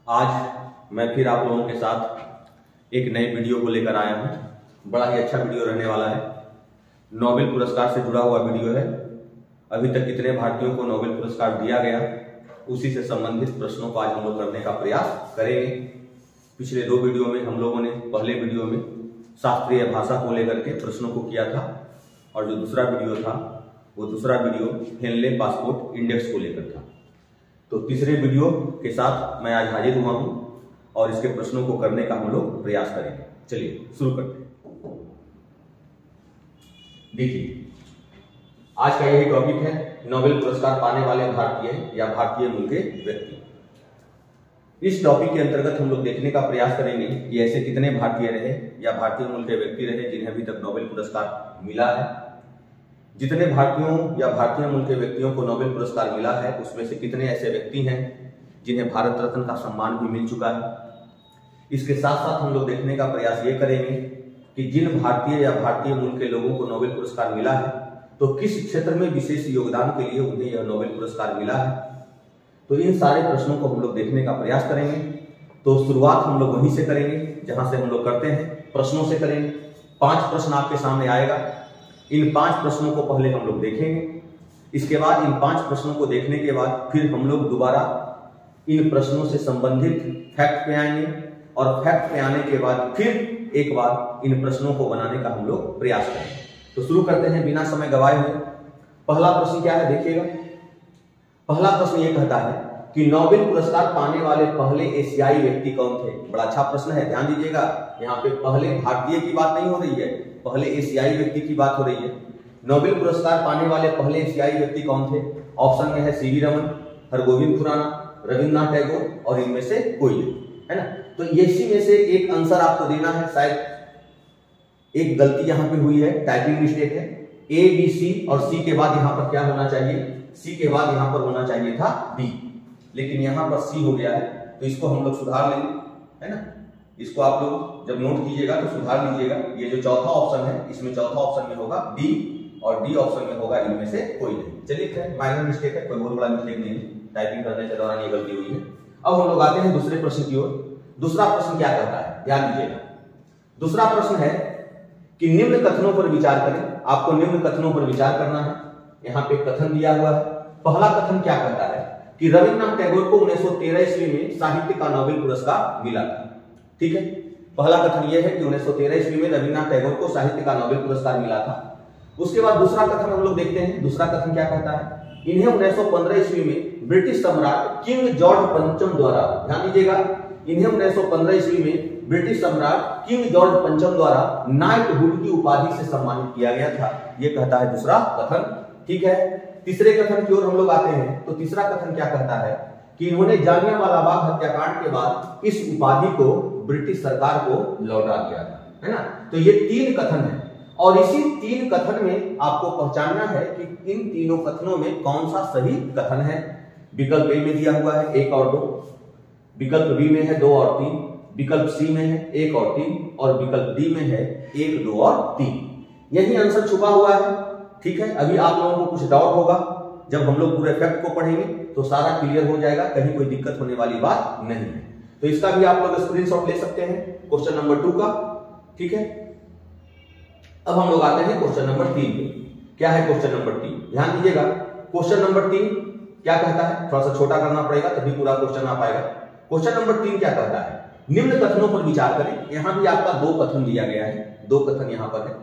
आज मैं फिर आप लोगों के साथ एक नए वीडियो को लेकर आया हूं। बड़ा ही अच्छा वीडियो रहने वाला है। नोबेल पुरस्कार से जुड़ा हुआ वीडियो है। अभी तक कितने भारतीयों को नोबेल पुरस्कार दिया गया, उसी से संबंधित प्रश्नों को आज हम लोग करने का प्रयास करेंगे। पिछले दो वीडियो में हम लोगों ने पहले वीडियो में शास्त्रीय भाषा को लेकर के प्रश्नों को किया था, और जो दूसरा वीडियो था वो दूसरा वीडियो हेनले पासपोर्ट इंडेक्स को लेकर था। तो तीसरे वीडियो के साथ मैं आज हाजिर हुआ हूं और इसके प्रश्नों को करने का हम लोग प्रयास करेंगे। चलिए शुरू करते हैं। देखिए, आज का यही टॉपिक है, नोबेल पुरस्कार पाने वाले भारतीय या भारतीय मूल के व्यक्ति। इस टॉपिक के अंतर्गत हम लोग देखने का प्रयास करेंगे कि ऐसे कितने भारतीय रहे या भारतीय मूल के व्यक्ति रहे जिन्हें अभी तक नोबेल पुरस्कार मिला है। जितने भारतीयों या भारतीय मूल के व्यक्तियों को नोबेल पुरस्कार मिला है, उसमें से कितने ऐसे व्यक्ति हैं जिन्हें भारत रत्न का सम्मान भी मिल चुका है। इसके साथ साथ हम लोग देखने का प्रयास ये करेंगे कि जिन भारतीय या भारतीय मूल के लोगों को नोबेल पुरस्कार मिला है, तो किस क्षेत्र में विशेष योगदान के लिए उन्हें यह नोबेल पुरस्कार मिला है। तो इन सारे प्रश्नों को हम लोग देखने का प्रयास करेंगे। तो शुरुआत हम लोग वहीं से करेंगे जहां से हम लोग करते हैं, प्रश्नों से करेंगे। 5 प्रश्न आपके सामने आएगा। इन 5 प्रश्नों को पहले हम लोग देखेंगे। इसके बाद इन 5 प्रश्नों को देखने के बाद फिर हम लोग दोबारा इन प्रश्नों से संबंधित फैक्ट पे आएंगे, और फैक्ट पे आने के बाद फिर एक बार इन प्रश्नों को बनाने का हम लोग प्रयास करेंगे। तो शुरू करते हैं बिना समय गवाए हुए। पहला प्रश्न क्या है, देखिएगा। पहला प्रश्न ये कहता है कि नोबेल पुरस्कार पाने वाले पहले एशियाई व्यक्ति कौन थे। बड़ा अच्छा प्रश्न है, ध्यान दीजिएगा। यहाँ पे पहले भारतीय की बात नहीं हो रही है, पहले एशियाई व्यक्ति की बात हो रही है। नोबेल पुरस्कार पाने वाले पहले एशियाई व्यक्ति कौन थे। ऑप्शन में है सीवी रमन, हरगोविंद खुराना, रविन्द्रनाथ टैगोर और इनमें से कोई नहीं, है ना। तो इसी में से एक आंसर आपको देना है। शायद एक गलती यहाँ पे हुई है, टाइपिंग मिस्टेक है। ए बी सी और सी के बाद यहाँ पर क्या होना चाहिए, सी के बाद यहाँ पर होना चाहिए था डी, लेकिन यहाँ पर सी हो गया है। तो इसको हम लोग सुधार लेंगे, है ना। इसको आप लोग जब नोट कीजिएगा तो सुधार लीजिएगा। ये जो चौथा ऑप्शन है, इसमें चौथा ऑप्शन में होगा डी और डी ऑप्शन में होगा इनमें से कोई नहीं। चलिए, माइनर मिस्टेक है, कोई बहुत बड़ा मिस्टेक नहीं है, टाइपिंग करने के दौरान ये गलती हुई है। अब हम लोग आते हैं दूसरे प्रश्न की ओर। दूसरा प्रश्न क्या कहता है, ध्यान दीजिएगा। दूसरा प्रश्न है कि निम्न कथनों पर विचार करें। आपको निम्न कथनों पर विचार करना है। यहाँ पे कथन दिया हुआ है। पहला कथन क्या कहता है कि रविन्द्रनाथ टैगोर को 1913 ईस्वी में साहित्य का नोबेल पुरस्कार मिला था। ठीक है, पहला कथन यह है कि 1913 ईस्वी में रविन्द्रनाथ टैगोर को साहित्य का नोबेल पुरस्कार मिला था। उसके बाद दूसरा कथन हम लोग देखते हैं। दूसरा कथन क्या कहता है, इन्हें 1915 ईस्वी में ब्रिटिश सम्राट किंग जॉर्ज पंचम द्वारा, ध्यान दीजिएगा, इन्हें 1915 ईस्वी में ब्रिटिश सम्राट किंग जॉर्ज पंचम द्वारा नाइटहुड की उपाधि से सम्मानित किया गया था। यह कहता है दूसरा कथन। ठीक है, तीसरे कथन की ओर हम लोग आते हैं। तो तीसरा कथन क्या कहता है कि इन्होंने जालियांवाला बाग हत्याकांड के बाद इस उपाधि को ब्रिटिश सरकार को लौटा दिया था, है ना। तो ये 3 कथन है, और इसी 3 कथन में आपको पहचानना है कि इन तीनों कथनों में कौन सा सही कथन है। विकल्प ए में दिया हुआ है 1 और 2, विकल्प बी में है 2 और 3, विकल्प सी में है 1 और 3, और विकल्प डी में है 1, 2 और 3। यही आंसर छुपा हुआ है। ठीक है, अभी आप लोगों को कुछ डाउट होगा, जब हम लोग पूरे फैक्ट को पढ़ेंगे तो सारा क्लियर हो जाएगा, कहीं कोई दिक्कत होने वाली बात नहीं है। तो इसका भी आप लोग स्क्रीनशॉट ले सकते हैं, क्वेश्चन नंबर 2 का। ठीक है, अब हम लोग आते हैं क्वेश्चन नंबर 3 पे। क्या है क्वेश्चन नंबर 3, ध्यान दीजिएगा। क्वेश्चन नंबर 3 क्या कहता है, थोड़ा सा छोटा करना पड़ेगा तभी पूरा क्वेश्चन आ पाएगा। क्वेश्चन नंबर 3 क्या कहता है, निम्न कथनों पर विचार करें। यहां भी आपका 2 कथन दिया गया है, 2 कथन यहां पर है।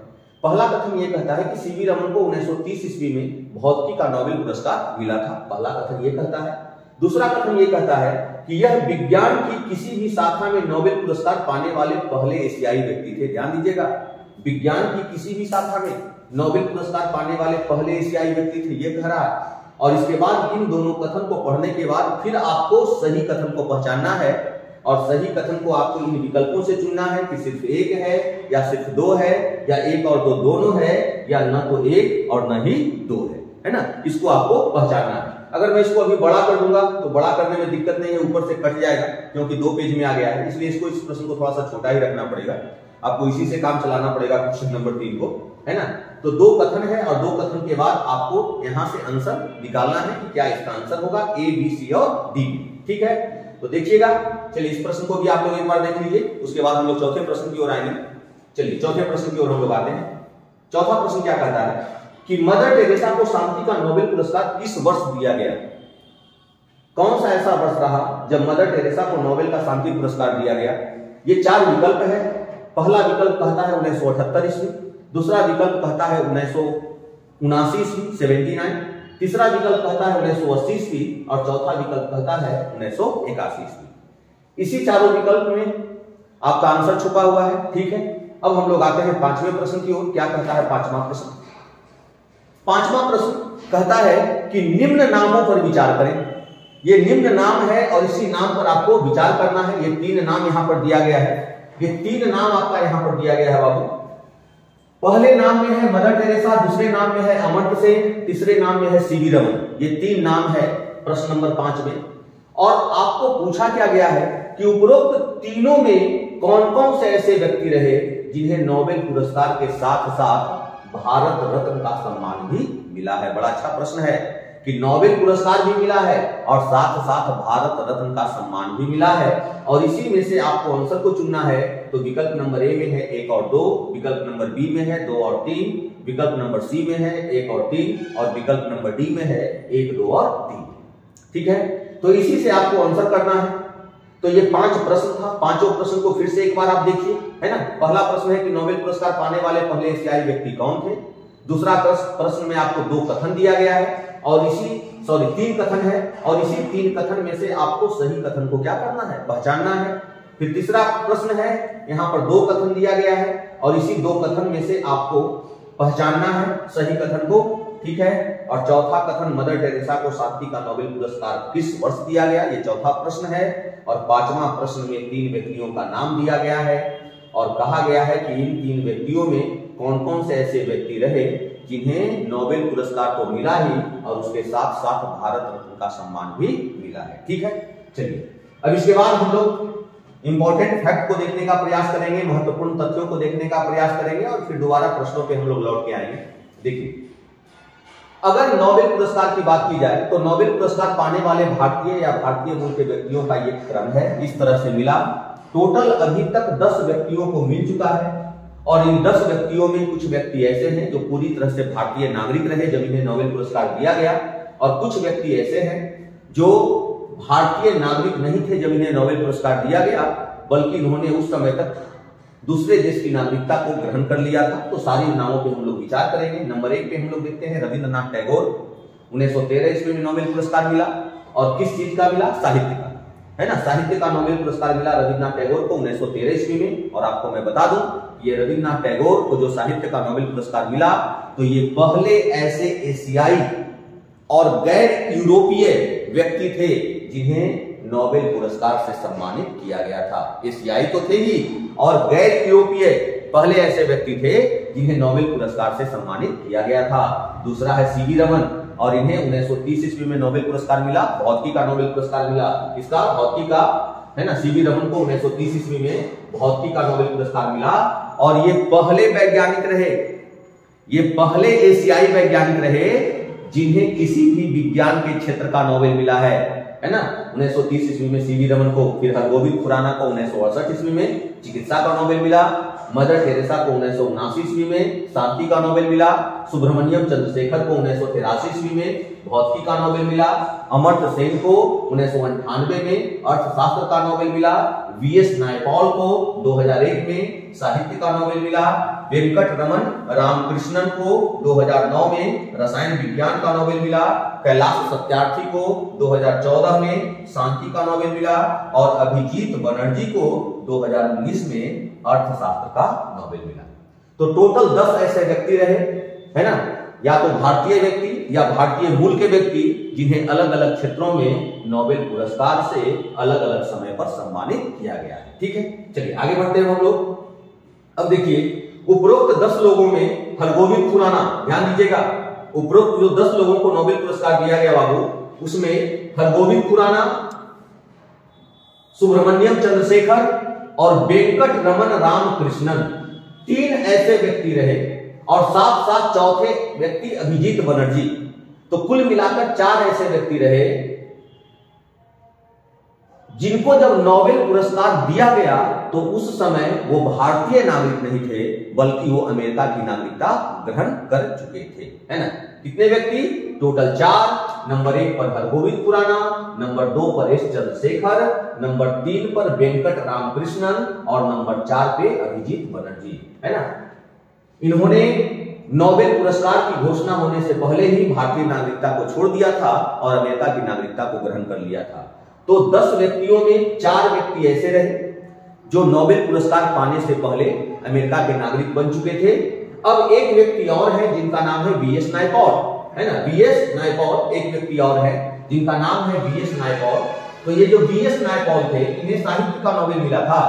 पहला कथन यह कहता है कि सीवी रमन को 1930 ईस्वी में भौतिकी का नोबेल पुरस्कार मिला था। पहला कथन यह कहता है। दूसरा कथन यह कहता है कि यह विज्ञान की किसी भी शाखा में नोबेल पुरस्कार पाने वाले पहले एशियाई व्यक्ति थे। ध्यान दीजिएगा, विज्ञान की किसी भी शाखा में नोबेल पुरस्कार पाने वाले पहले एशियाई व्यक्ति थे, यह कह रहा है। और इसके बाद इन दोनों कथन को पढ़ने के बाद फिर आपको सही कथन को पहचानना है, और सही कथन को आपको इन विकल्पों से चुनना है कि सिर्फ 1 है या सिर्फ 2 है, या 1 और 2 दोनों है, या न तो 1 और न ही 2 है ना। इसको आपको पहचानना है। अगर मैं इसको अभी बड़ा कर दूंगा तो बड़ा करने में दिक्कत नहीं है, ऊपर से कट जाएगा क्योंकि 2 पेज में आ गया है, इसलिए इसको, इस प्रश्न को थोड़ा सा छोटा ही रखना पड़ेगा। आपको इसी से काम चलाना पड़ेगा क्वेश्चन नंबर 3 को, है ना। तो 2 कथन है, और 2 कथन के बाद आपको यहां से आंसर निकालना है कि क्या इसका आंसर होगा, ए, बी, सी और डी। ठीक है, तो देखिएगा, चलिए इस प्रश्न को भी आप लोग एक बार देख लीजिए, उसके बाद हम लोग चौथे प्रश्न की ओर आएंगे। चलिए चौथे प्रश्न की ओर हम लोग आते हैं। चौथा प्रश्न क्या कहता है कि मदर टेरेसा को शांति का नोबेल पुरस्कार किस वर्ष दिया गया? कौन सा ऐसा वर्ष रहा जब मदर टेरेसा को नोबेल का शांति पुरस्कार दिया गया? ये 4 विकल्प है। पहला विकल्प कहता है 1978 ईस्वी, दूसरा विकल्प कहता है 1979 ईस्वी 79, तीसरा विकल्प कहता है 1980 ईस्वी और चौथा विकल्प कहता है 1981 ईस्वी। इसी चारों विकल्प में आपका आंसर छुपा हुआ है। ठीक है, अब हम लोग आते हैं 5वें प्रश्न की ओर। क्या कहता है 5वां प्रश्न? 5वां प्रश्न कहता है कि निम्न नामों पर विचार करें। ये निम्न नाम है और इसी नाम पर आपको विचार करना है। ये 3 नाम यहां पर दिया गया है। ये 3 नाम आपका यहां पर दिया गया है बाबू। पहले नाम में है मदर टेरेसा, दूसरे नाम में है अमर्त्य सेन, तीसरे नाम में है सीवी रमन। ये 3 नाम है प्रश्न नंबर 5 में। और आपको पूछा क्या गया है कि उपरोक्त तीनों में कौन कौन से ऐसे व्यक्ति रहे जिन्हें नोबेल पुरस्कार के साथ साथ भारत रत्न का सम्मान भी मिला है। बड़ा अच्छा प्रश्न है कि नोबेल पुरस्कार भी मिला है और साथ साथ भारत रत्न का सम्मान भी मिला है। और इसी में से आपको आंसर को चुनना है। तो विकल्प नंबर ए में है 1 और 2, विकल्प नंबर बी में है 2 और 3, विकल्प नंबर सी में है 1 और 3 और विकल्प नंबर डी में है 1, 2 और 3। ठीक है, तो इसी से आपको आंसर करना है। तो ये 5 प्रश्न था। पांचों प्रश्न को फिर से एक बार आप देखिए, है ना। पहला प्रश्न है कि नोबेल पुरस्कार पाने वाले पहले एशियाई व्यक्ति कौन थे। दूसरा प्रश्न में आपको 2 कथन दिया गया है और 3 कथन है और इसी 3 कथन में से आपको सही कथन को क्या करना है? पहचानना है। फिर तीसरा प्रश्न है, यहाँ पर 2 कथन दिया गया है और इसी 2 कथन में से आपको पहचानना है सही कथन को। ठीक है, और चौथा कथन मदर टेरेसा को शांति का नोबेल पुरस्कार किस वर्ष दिया गया, ये चौथा प्रश्न है। और 5वां प्रश्न में 3 व्यक्तियों का नाम दिया गया है और कहा गया है कि इन 3 व्यक्तियों में कौन कौन से ऐसे व्यक्ति रहे जिन्हें नोबेल पुरस्कार तो मिला ही और उसके साथ साथ भारत रत्न का सम्मान भी मिला है। ठीक है, चलिए अब इसके बाद हम लोग इंपॉर्टेंट फैक्ट को देखने का प्रयास करेंगे, महत्वपूर्ण तथ्यों को देखने का प्रयास करेंगे और फिर दोबारा प्रश्नों पे हम लोग लौट के आएंगे। देखिए, अगर नोबेल पुरस्कार की बात की जाए तो नोबेल पुरस्कार पाने वाले भारतीय या भारतीय मूल के व्यक्तियों का ये क्रम है, इस तरह से मिला। टोटल अभी तक 10 व्यक्तियों को मिल चुका है और इन 10 व्यक्तियों में कुछ व्यक्ति ऐसे हैं जो पूरी तरह से भारतीय नागरिक रहे जब इन्हें नोबेल पुरस्कार दिया गया और कुछ व्यक्ति ऐसे हैं जो भारतीय नागरिक नहीं थे जब इन्हें नोबेल पुरस्कार दिया गया, बल्कि इन्होंने उस समय तक दूसरे देश की नागरिकता को ग्रहण कर लिया था। तो सारी नामों पे हम लोग विचार करेंगे। नंबर 1 पे हम लोग देखते हैं रविंद्रनाथ टैगोर। 1913 ईस्वी में नोबेल पुरस्कार मिला और किस चीज का मिला? साहित्य का, है ना। साहित्य का नोबेल पुरस्कार मिला रविंद्रनाथ टैगोर को 1913 ईस्वी में। और आपको मैं बता दूं, ये रविंद्रनाथ टैगोर को जो साहित्य का नोबेल पुरस्कार मिला तो ये पहले ऐसे एशियाई और गैर यूरोपीय व्यक्ति थे जिन्हें नोबेल पुरस्कार से सम्मानित किया गया था। एशियाई तो थे ही और गैर यूरोपीय पहले ऐसे व्यक्ति थे जिन्हें नोबेल पुरस्कार से सम्मानित किया गया था। दूसरा है सीवी रमन और इन्हें 1930 ईस्वी में नोबेल पुरस्कार मिला, भौतिकी का नोबेल पुरस्कार मिला। इसका भौतिकी का, है ना। सीवी रमन को 1930 ईस्वी में भौतिकी का नोबेल पुरस्कार मिला और ये पहले वैज्ञानिक रहे, ये पहले एशियाई वैज्ञानिक रहे जिन्हें किसी भी विज्ञान के क्षेत्र का नोबेल मिला है ना। 1930 ईस्वी में सीवी रमन को, फिर हरगोविंद खुराना को 1968 ईस्वी में चिकित्सा का नोबेल मिला, मदर टेरेसा को 1979 ईस्वी में शांति का नोबेल मिला, सुब्रमण्यम चंद्रशेखर को 1983 ईस्वी में भौतिकी का नोबेल मिला, अमर्त्य सेन को 1998 में अर्थशास्त्र का नोबेल मिला, वीएस नायपॉल को 2001 में साहित्य का नोबेल मिला, वेंकट रमन रामकृष्णन को 2009 में रसायन विज्ञान का नोबेल मिला, कैलाश सत्यार्थी को 2014 में शांति का नोबेल मिला और अभिजीत बनर्जी को 2019 में अर्थशास्त्र का नोबेल मिला। तो टोटल 10 ऐसे व्यक्ति रहे, है ना, या तो भारतीय व्यक्ति या भारतीय मूल के व्यक्ति जिन्हें अलग अलग क्षेत्रों में नोबेल पुरस्कार से अलग अलग समय पर सम्मानित किया गया है। ठीक है, चलिए आगे बढ़ते हैं हम लोग। अब देखिए, उपरोक्त 10 लोगों में हरगोविंद खुराना, ध्यान दीजिएगा, उपरोक्त जो 10 लोगों को नोबेल पुरस्कार दिया गया बाबू, उसमें हरगोविंद खुराना, सुब्रमण्यम चंद्रशेखर और वेंकट रमन रामकृष्णन 3 ऐसे व्यक्ति रहे और साथ साथ चौथे व्यक्ति अभिजीत बनर्जी। तो कुल मिलाकर 4 ऐसे व्यक्ति रहे जिनको जब नोबेल पुरस्कार दिया गया तो उस समय वो भारतीय नागरिक नहीं थे, बल्कि वो अमेरिका की नागरिकता ग्रहण कर चुके थे, है ना। कितने व्यक्ति? टोटल 4। नंबर 1 पर हरगोविंद खुराना, नंबर 2 पर एस चंद्रशेखर, नंबर 3 पर वेंकट रामकृष्णन और नंबर 4 पे अभिजीत बनर्जी, है ना। इन्होंने नोबेल पुरस्कार की घोषणा होने से पहले ही भारतीय नागरिकता को छोड़ दिया था और अमेरिका की नागरिकता को ग्रहण कर लिया था। तो 10 व्यक्तियों में 4 व्यक्ति ऐसे रहे जो नोबेल पुरस्कार पाने से पहले अमेरिका के नागरिक बन चुके थे। अब एक व्यक्ति और है जिनका नाम है वीएस नायपॉल, है ना। वीएस नायपॉल एक व्यक्ति और है जिनका नाम है वीएस नायपॉल। तो ये जो वीएस नायपॉल थे, इन्हें साहित्य का नोबेल मिला था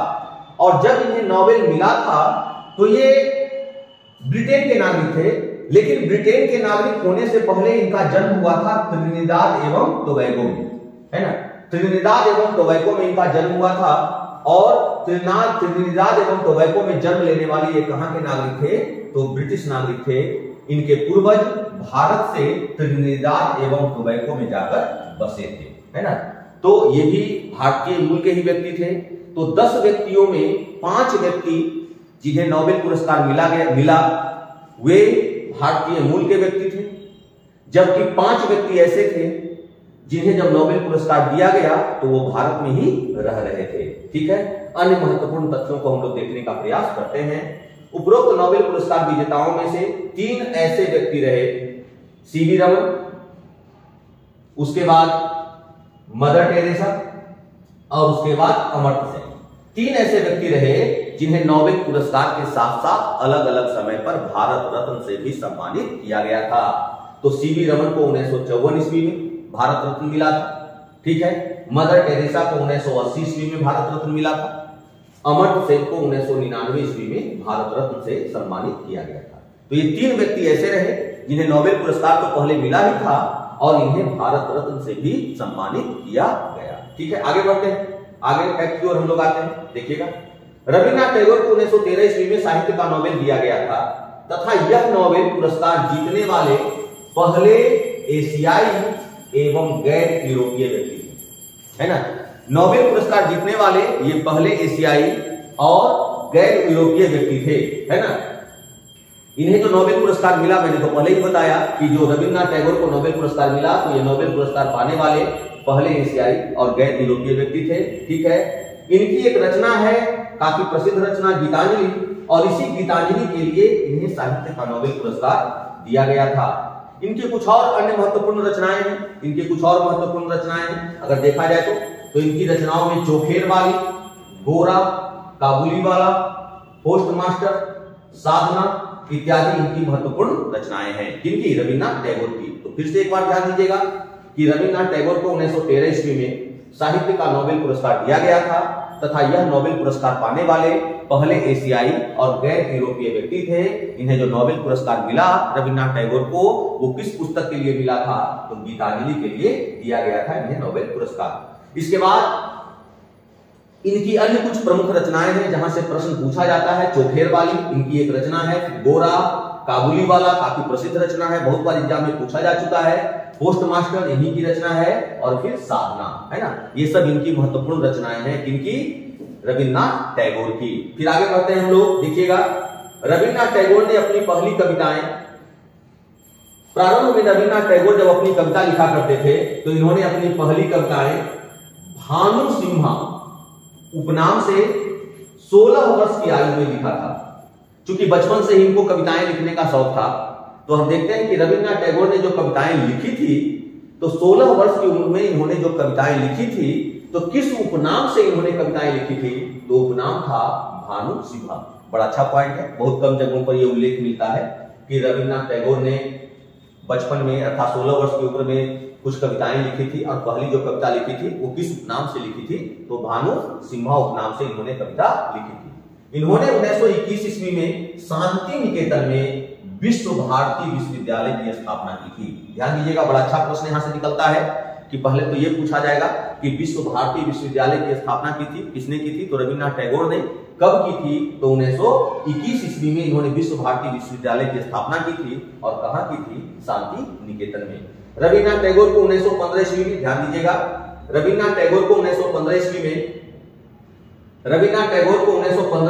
और जब इन्हें नोबेल मिला था तो ये ब्रिटेन के नागरिक थे, लेकिन ब्रिटेन के नागरिक होने से पहले इनका जन्म हुआ था त्रिनिदाद एवं टोबैगो में, है ना। त्रिनिदाद एवं टोबैगो में इनका जन्म हुआ था और त्रिनिदाद एवं टोबैगो में जन्म लेने वाले ये कहां के नागरिक थे? तो ब्रिटिश नागरिक थे। इनके पूर्वज भारत से त्रिनिदाद एवं टोबैगो में जाकर बसे थे, है ना। तो ये भी भारतीय मूल के ही व्यक्ति थे। तो 10 व्यक्तियों में 5 व्यक्ति जिन्हें नोबेल पुरस्कार मिला वे भारतीय मूल के व्यक्ति थे, जबकि 5 व्यक्ति ऐसे थे जिन्हें जब नोबेल पुरस्कार दिया गया तो वो भारत में ही रह रहे थे। ठीक है, अन्य महत्वपूर्ण तथ्यों को हम लोग देखने का प्रयास करते हैं। उपरोक्त नोबेल पुरस्कार विजेताओं में से 3 ऐसे व्यक्ति रहे, सीवी रमन, उसके बाद मदर टेरेसा और उसके बाद अमर्त्य सेन। 3 ऐसे व्यक्ति रहे जिन्हें नोबेल पुरस्कार के साथ साथ अलग अलग समय पर भारत रत्न से भी सम्मानित किया गया था। तो सीवी रमन को 1954 ईस्वी में भारत रत्न मिला था। ठीक है, मदर टेरेसा को 1980 ईस्वी में भारत रत्न मिला था। अमर्त्य सेन को 1999 ईस्वी में भारत रत्न से सम्मानित किया गया था। तो ये 3 व्यक्ति ऐसे रहे जिन्हें नोबेल पुरस्कार तो पहले मिला ही था और इन्हें भारत रत्न से भी सम्मानित किया गया। ठीक है, आगे बढ़ते हैं। आगे फैक्ट की ओर हम लोग आते हैं। देखिएगा, रविन्द्रनाथ टैगोर को 1913 ईस्वी में साहित्य का नोबेल दिया गया था तथा यह नोबेल पुरस्कार जीतने वाले पहले एशियाई एवं गैर यूरोपीय व्यक्ति थे, है ना। नोबेल पुरस्कार जीतने वाले ये पहले एशियाई और गैर यूरोपीय व्यक्ति थे, है ना। इन्हें जो नोबेल पुरस्कार मिला, मैंने तो पहले ही बताया कि जो रविन्द्रनाथ टैगोर को नोबेल पुरस्कार मिला तो ये नोबेल पुरस्कार पाने वाले पहले एशियाई और गैर यूरोपीय व्यक्ति थे। ठीक है, इनकी एक रचना है, काफी प्रसिद्ध रचना, गीतांजलि, और इसी गीतांजलि के लिए इन्हें साहित्य का नोबेल पुरस्कार दिया गया था। इनके कुछ और अन्य महत्वपूर्ण रचनाएं हैं, अगर देखा जाए तो इनकी रचनाओं में चोखेर वाली, गोरा, काबुली वाला, पोस्टमास्टर, साधना इत्यादि इनकी महत्वपूर्ण रचनाएं हैं। किनकी? रविन्द्रनाथ टैगोर की। तो फिर से एक बार ध्यान दीजिएगा कि रविन्द्रनाथ टैगोर को 1913 ईस्वी में साहित्य का नोबेल पुरस्कार दिया गया था तथा यह नोबेल पुरस्कार पाने वाले पहले एशियाई और गैर यूरोपीय व्यक्ति थे। इन्हें जो नोबेल पुरस्कार मिला रविन्द्रनाथ टैगोर को, वो किस पुस्तक के लिए मिला था? तो गीतांजलि के लिए दिया गया था इन्हें नोबेल पुरस्कार। इसके बाद इनकी अन्य कुछ प्रमुख रचनाएं हैं जहां से प्रश्न पूछा जाता है। चोखेर वाली इनकी एक रचना है, गोरा, काबुली वाला काफी प्रसिद्ध रचना है, बहुत बार एग्जाम में पूछा जा चुका है, पोस्टमास्टर इन्हीं की रचना है, और फिर साधना, है ना। ये सब इनकी महत्वपूर्ण रचनाएं हैं, किनकी? रविन्द्रनाथ टैगोर की। फिर आगे बढ़ते हैं हम लोग। देखिएगा, रविन्द्रनाथ टैगोर ने अपनी पहली कविताएं, प्रारंभ में रविन्द्रनाथ टैगोर जब अपनी कविता लिखा करते थे तो इन्होंने अपनी पहली कविताएं भानु सिम्हा उपनाम से 16 वर्ष की आयु में लिखा था। चूंकि बचपन से ही इनको कविताएं लिखने का शौक था, तो हम देखते हैं कि रविन्द्रनाथ टैगोर ने जो कविताएं लिखी थी तो 16 वर्ष की उम्र में इन्होंने जो कविताएं लिखी थी, तो किस उपनाम से इन्होंने कविताएं लिखी थी? तो उपनाम था भानु सिम्हा। बड़ा अच्छा पॉइंट है, बहुत कम जगहों पर यह उल्लेख मिलता है कि रविन्द्रनाथ टैगोर ने बचपन में अर्थात 16 वर्ष की उम्र में कुछ कविताएं लिखी थी और पहली जो कविता लिखी थी वो किस उपनाम से लिखी थी? तो भानु सिम्हा उपनाम से इन्होंने कविता लिखी थी। इन्होंने 1921 ईस्वी में शांति निकेतन में विश्व भारती विश्वविद्यालय की स्थापना की थी। ध्यान दीजिएगा, बड़ा अच्छा प्रश्न यहां से निकलता है कि पहले तो यह पूछा जाएगा कि विश्व भारती विश्वविद्यालय की स्थापना की थी, किसने की थी? तो रविन्द्रनाथ टैगोर ने। कब की थी? तो 1921 ईस्वी में इन्होंने विश्व भारती विश्वविद्यालय की स्थापना की थी, और कहां की थी? शांति निकेतन में। रविन्द्रनाथ टैगोर को 1915 ईस्वी में, ध्यान दीजिएगा, रविन्द्रनाथ टैगोर को 1915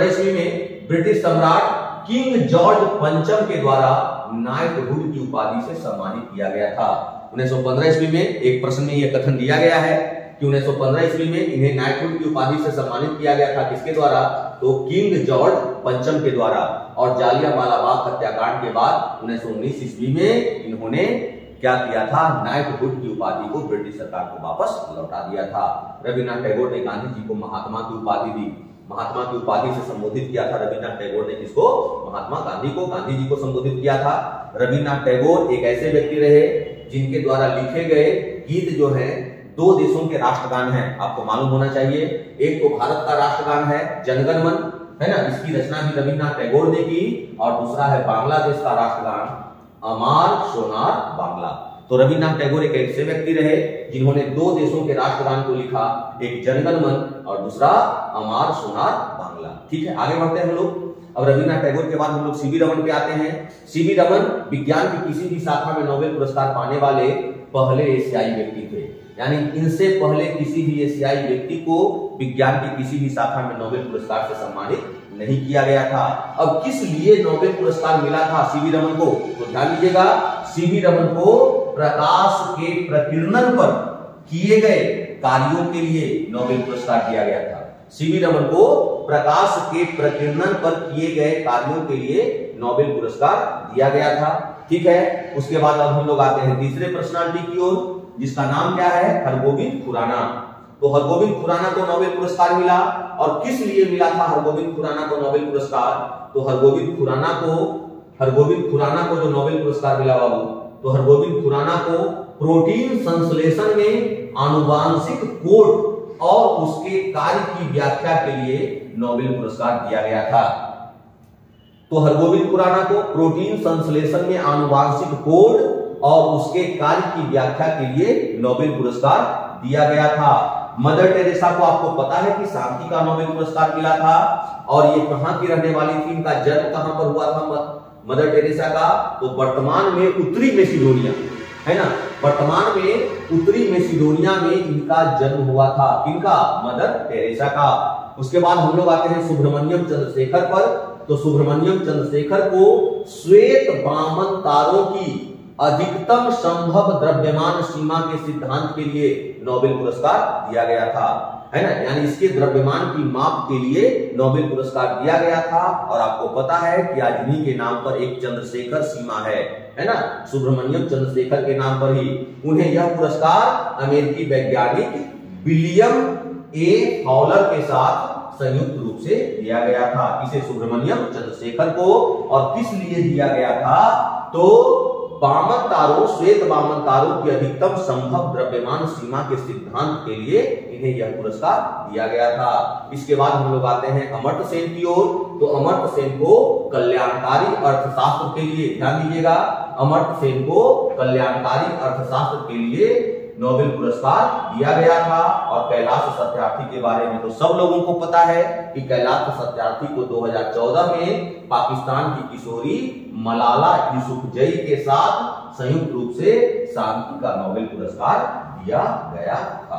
ईस्वी में ब्रिटिश सम्राट किंग जॉर्ज पंचम के द्वारा नाइटहुड की उपाधि से सम्मानित किया गया था। 1915 ईस्वी में एक प्रश्न में यह कथन दिया गया है कि 1915 ईस्वी में इन्हें नाइटहुड की उपाधि से सम्मानित किया गया था। किसके द्वारा? तो किंग जॉर्ज पंचम के द्वारा। और जालियांवाला बाग हत्याकांड के बाद 1919 ईस्वी में इन्होंने क्या किया था? नाइटहुड की उपाधि को ब्रिटिश सरकार को वापस लौटा दिया था। रविन्द्रनाथ टैगोर ने गांधी जी को महात्मा की उपाधि दी, महात्मा की उपाधि से संबोधित किया था। रविन्द्रनाथ टैगोर ने किसको? महात्मा गांधी को, गांधी जी को संबोधित किया था। रविन्द्रनाथ टैगोर एक ऐसे व्यक्ति रहे जिनके द्वारा लिखे गए गीत जो है दो देशों के राष्ट्रगान हैं, आपको मालूम होना चाहिए। एक तो भारत का राष्ट्रगान है जनगण मन, है ना, इसकी रचना भी रविन्द्रनाथ टैगोर ने की, और दूसरा है बांग्लादेश का राष्ट्रगान अमार सोनार बांग्ला। तो रविन्द्रनाथ टैगोर एक ऐसे व्यक्ति रहे जिन्होंने दो देशों के राष्ट्रगान को लिखा, एक जनगण मन और दूसरा अमार सोनार बांग्ला। ठीक है, आगे बढ़ते हैं हम लोग। अब रविन्द्रनाथ टैगोर के बाद हम लोग सीवी रमन पे आते हैं। सीवी रमन विज्ञान की किसी भी शाखा में नोबेल पुरस्कार पाने वाले पहले एशियाई व्यक्ति थे, यानी इनसे पहले किसी भी एशियाई व्यक्ति को विज्ञान की किसी भी शाखा में नोबेल पुरस्कार से सम्मानित नहीं किया गया था। अब किस लिए नोबेल पुरस्कार मिला था सीवी रमन को? तो ध्यान दीजिएगा, सीवी रमन को प्रकाश के प्रकीर्णन पर किए गए कार्यों के लिए नोबेल पुरस्कार दिया गया था। सीवी रमन को प्रकाश के प्रकीर्णन पर किए गए कार्यों के लिए नोबेल पुरस्कार दिया गया था। ठीक है, उसके बाद अब हम लोग आते हैं तीसरे पर्सनालिटी की ओर, जिसका नाम क्या है? हरगोविंद खुराना। तो हरगोविंद खुराना को नोबेल पुरस्कार मिला, और किस लिए मिला था हरगोविंद खुराना को नोबेल पुरस्कार? तो हरगोविंद खुराना को जो नोबेल पुरस्कार मिला बाबू, तो हरगोविंद खुराना को प्रोटीन संश्लेषण में आनुवांशिक कोड और उसके कार्य की व्याख्या के लिए नोबेल पुरस्कार दिया गया था। तो हरगोविंद खुराना को प्रोटीन संश्लेषण में आनुवांशिक कोड और उसके कार्य की व्याख्या के लिए नोबेल पुरस्कार दिया गया था। मदर टेरेसा को आपको पता है कि शांति का नोबेल पुरस्कार मिला था, और ये कहां की रहने वाली थी? इनका जन्म कहां पर हुआ था मदर टेरेसा का? तो वर्तमान में उत्तरी मैसिडोनिया, है ना, वर्तमान में उत्तरी मैसिडोनिया में इनका जन्म हुआ था। किनका? मदर टेरेसा का। उसके बाद हम लोग आते हैं सुब्रमण्यम चंद्रशेखर पर। तो सुब्रमण्यम चंद्रशेखर को श्वेत वामन तारों की अधिकतम संभव द्रव्यमान सीमा के सिद्धांत के लिए नोबेल पुरस्कार दिया गया था, है ना, यानी इसके द्रव्यमान की माप के लिए नोबेल पुरस्कार दिया गया था। और आपको पता है कि आज इन्हीं के नाम पर एक चंद्रशेखर सीमा है ना, सुब्रमण्यम चंद्रशेखर के नाम पर ही उन्हें यह पुरस्कार अमेरिकी वैज्ञानिक विलियम ए फॉलर के साथ संयुक्त रूप से दिया गया था। इसे सुब्रमण्यम चंद्रशेखर को, और किस लिए दिया गया था? तो वामन तारों, श्वेत वामन तारों की अधिकतम संभव द्रव्यमान सीमा के सिद्धांत के लिए इन्हें यह पुरस्कार दिया गया था। इसके बाद हम लोग आते हैं अमर्त्य सेन की ओर। तो अमर्त्य सेन को कल्याणकारी अर्थशास्त्र के लिए, ध्यान दीजिएगा, अमर्त्य सेन को कल्याणकारी अर्थशास्त्र के लिए नोबेल पुरस्कार दिया गया था। और कैलाश सत्यार्थी के बारे में तो सब लोगों को पता है कि कैलाश सत्यार्थी को 2014 में पाकिस्तान की किशोरी मलाला यूसुफजई के साथ संयुक्त रूप से शांति का नोबेल पुरस्कार दिया गया था।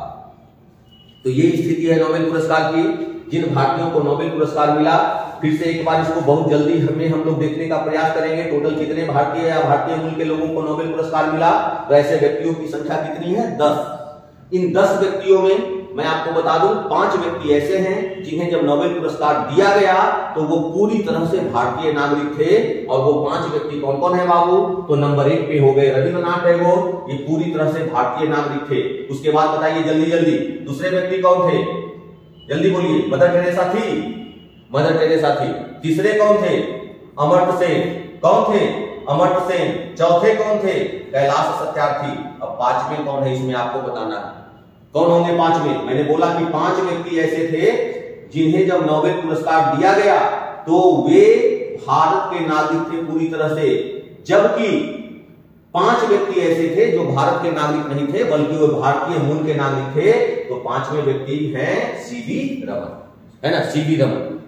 तो ये स्थिति है नोबेल पुरस्कार की। जिन भारतीयों को नोबेल पुरस्कार मिला, फिर से एक बार इसको बहुत जल्दी हम लोग देखने का प्रयास करेंगे। टोटल कितने भारतीय या भारतीय मूल के लोगों को नोबेल पुरस्कार मिला? तो ऐसे व्यक्तियों की संख्या कितनी है? 10। इन 10 व्यक्तियों में मैं आपको बता दूं 5 व्यक्ति ऐसे हैं जिन्हें जब नोबेल पुरस्कार दिया गया तो वो पूरी तरह से भारतीय नागरिक थे। और वो 5 व्यक्ति कौन कौन है बाबू? तो नंबर 1 पे हो गए रविन्द्रनाथ टैगोर, ये पूरी तरह से भारतीय नागरिक थे। उसके बाद बताइए जल्दी जल्दी, दूसरे व्यक्ति कौन थे? जल्दी बोलिए। मदर टेरेसा थी, मदर टेरेसा थी। तीसरे कौन थे? अमर्त्य सेन। कौन थे? अमर्त्य सेन। चौथे कौन थे? कैलाश सत्यार्थी। अब 5वें कौन है इसमें आपको बताना है। कौन होंगे 5वें? मैंने बोला कि 5 व्यक्ति ऐसे थे जिन्हें जब नोबेल पुरस्कार दिया गया तो वे भारत के नागरिक थे पूरी तरह से, जबकि 5 व्यक्ति ऐसे थे जो भारत के नागरिक नहीं थे बल्कि वो भारतीय मूल के नागरिक थे। तो 5वें व्यक्ति हैं सीवी रमन, है ना, CV Raman.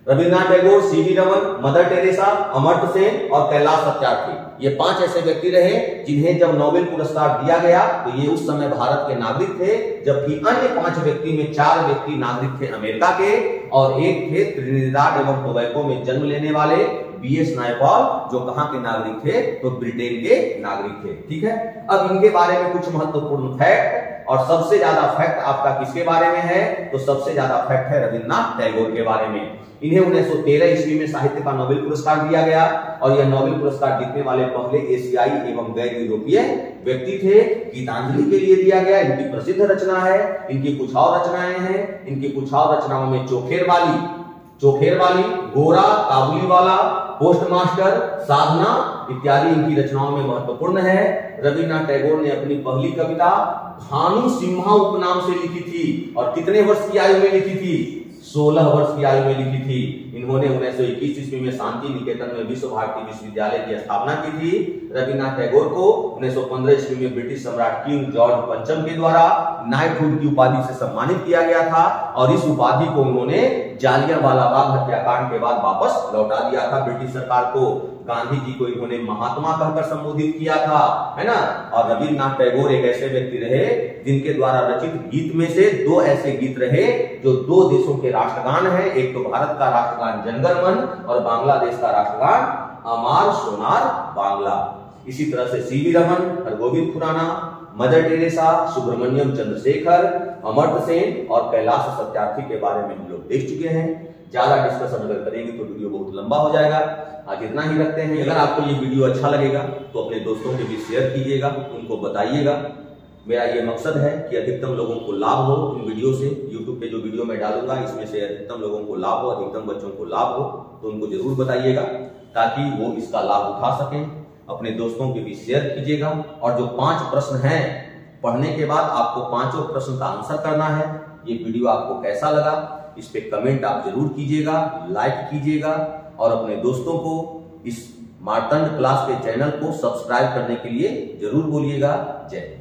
Rabindranath Tagore, CV Raman, mother Teresa, Amartya Sen और कैलाश सत्यार्थी, ये 5 ऐसे व्यक्ति रहे जिन्हें जब नोबेल पुरस्कार दिया गया तो ये उस समय भारत के नागरिक थे, जबकि अन्य 5 व्यक्ति में 4 व्यक्ति नागरिक थे अमेरिका के और एक थे त्रिनिदाद एवं टोबैगो में जन्म लेने वाले बीएस नायपॉल, जो कहां के नागरिक थे, तो ब्रिटेन के नागरिक थे। ठीक है, अब इनके बारे में कुछ महत्वपूर्ण फैक्ट, और सबसे ज्यादा फैक्ट आपका किसके बारे में है, तो सबसे ज्यादा फैक्ट है रविन्द्रनाथ टैगोर के बारे में। इन्हें 1913 ईस्वी में साहित्य का नोबेल पुरस्कार दिया गया और यह नोबेल पुरस्कार जीतने वाले पहले एशियाई एवं गैर यूरोपीय व्यक्ति थे। गीतांजलि के लिए दिया गया, इनकी प्रसिद्ध रचना है। इनकी कुछ और रचनाएं हैं, इनकी कुछ और रचनाओं में चोखेर वाली, गोरा, काबुली वाला, पोस्टमास्टर, साधना इत्यादि इनकी रचनाओं में महत्वपूर्ण है। रविन्द्रनाथ टैगोर ने अपनी पहली कविता भानु सिम्हा उपनाम से लिखी थी और कितने वर्ष की आयु में लिखी थी, 16 वर्ष की आयु में लिखी थी। इन्होंने 1921 ईस्वी में शांति निकेतन में विश्व भारती विश्वविद्यालय की स्थापना की थी। रविन्द्रनाथ टैगोर को 1915 ईस्वी में ब्रिटिश सम्राट किंग जॉर्ज पंचम के द्वारा नाइटहुड की उपाधि से सम्मानित किया गया था और इस उपाधि को उन्होंने जालियांवाला बाग हत्याकांड के बाद वापस लौटा दिया था ब्रिटिश सरकार को। गांधी जी को इन्होंने महात्मा कहकर संबोधित किया था, है ना। और रविन्द्रनाथ टैगोर एक ऐसे व्यक्ति रहे जिनके द्वारा रचित गीत में से 2 ऐसे गीत रहे जो 2 देशों के राष्ट्रगान हैं। एक तो भारत का राष्ट्रगान जनगण मन और बांग्लादेश का राष्ट्रगान अमार सोनार बांग्ला। इसी तरह से सीवी रमन, हरगोविंद खुराना, मदर टेरेसा, सुब्रमण्यम चंद्रशेखर, अमर्त्य सेन और कैलाश सत्यार्थी के बारे में हम लोग देख चुके हैं। ज्यादा डिस्कशन अगर करेंगे तो वीडियो बहुत लंबा हो जाएगा, आज इतना ही रखते हैं। अगर आपको ये वीडियो अच्छा लगेगा तो अपने दोस्तों के बीच शेयर कीजिएगा, उनको बताइएगा। मेरा ये मकसद है कि अधिकतम लोगों को लाभ हो इन वीडियो से। यूट्यूब पे जो वीडियो मैं डालूंगा इसमें से अधिकतम लोगों को लाभ हो, अधिकतम बच्चों को लाभ हो, तो उनको जरूर बताइएगा ताकि वो इसका लाभ उठा सकें। अपने दोस्तों के बीच शेयर कीजिएगा। और जो 5 प्रश्न हैं पढ़ने के बाद आपको 5 प्रश्न का आंसर करना है। ये वीडियो आपको कैसा लगा इस पे कमेंट आप जरूर कीजिएगा, लाइक कीजिएगा और अपने दोस्तों को इस मार्तंड क्लास के चैनल को सब्सक्राइब करने के लिए जरूर बोलिएगा। जय हिंद।